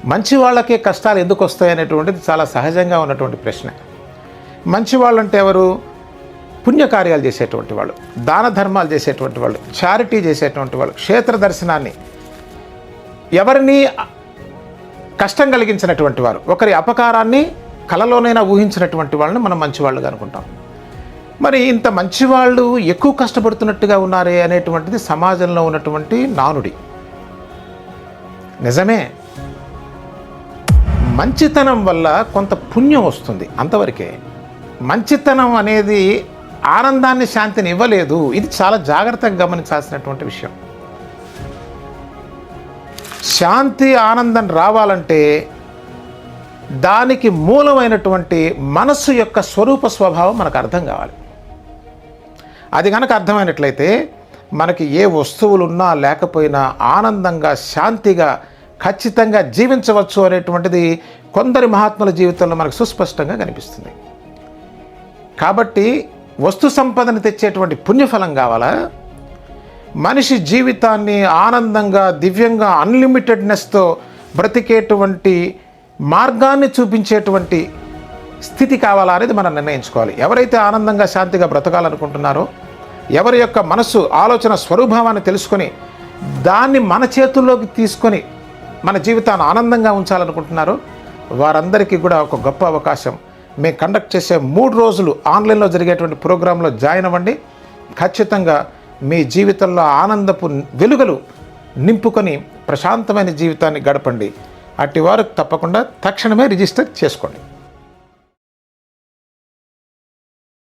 మంచి వాళ్ళకే కష్టాలు ఎందుకు వస్తాయి అనేటువంటిది చాలా సహజంగా ఉన్నటువంటి ప్రశ్న. మంచి వాళ్ళంటే ఎవరు? పుణ్యకార్యాలు చేసేటువంటి వాళ్ళు, దాన ధర్మాలు చేసేటువంటి వాళ్ళు, చారిటీ చేసేటువంటి వాళ్ళు, క్షేత్ర దర్శనాన్ని, ఎవరిని కష్టం కలిగించినటువంటి వారు, ఒకరి అపకారాన్ని కలలోనైనా ఊహించినటువంటి వాళ్ళని మనం మంచివాళ్ళుగా అనుకుంటాం. మరి ఇంత మంచివాళ్ళు ఎక్కువ కష్టపడుతున్నట్టుగా ఉన్నారే అనేటువంటిది సమాజంలో ఉన్నటువంటి నానుడి. నిజమే, మంచితనం వల్ల కొంత పుణ్యం వస్తుంది, అంతవరకే. మంచితనం అనేది ఆనందాన్ని, శాంతిని ఇవ్వలేదు. ఇది చాలా జాగ్రత్తగా గమనించాల్సినటువంటి విషయం. శాంతి, ఆనందం రావాలంటే దానికి మూలమైనటువంటి మనస్సు యొక్క స్వరూప స్వభావం మనకు అర్థం కావాలి. అది కనుక అర్థమైనట్లయితే మనకి ఏ వస్తువులు ఉన్నా లేకపోయినా ఆనందంగా, శాంతిగా, ఖచ్చితంగా జీవించవచ్చు అనేటువంటిది కొందరి మహాత్ముల జీవితంలో మనకు సుస్పష్టంగా కనిపిస్తుంది. కాబట్టి వస్తు సంపదను తెచ్చేటువంటి పుణ్యఫలం కావాలా? మనిషి జీవితాన్ని ఆనందంగా, దివ్యంగా, అన్లిమిటెడ్నెస్తో బ్రతికేటువంటి మార్గాన్ని చూపించేటువంటి స్థితి కావాలా అనేది మనం నిర్ణయించుకోవాలి. ఎవరైతే ఆనందంగా, శాంతిగా బ్రతకాలనుకుంటున్నారో, ఎవరి యొక్క మనస్సు, ఆలోచన స్వరూభావాన్ని తెలుసుకొని దాన్ని మన చేతుల్లోకి తీసుకొని మన జీవితాన్ని ఆనందంగా ఉంచాలనుకుంటున్నారో వారందరికీ కూడా ఒక గొప్ప అవకాశం. మేము కండక్ట్ చేసే 3 రోజులు ఆన్లైన్లో జరిగేటువంటి ప్రోగ్రాంలో జాయిన్ అవ్వండి. ఖచ్చితంగా మీ జీవితంలో ఆనందపు వెలుగులు నింపుకొని ప్రశాంతమైన జీవితాన్ని గడపండి. అట్టి వారు తప్పకుండా తక్షణమే రిజిస్టర్ చేసుకోండి.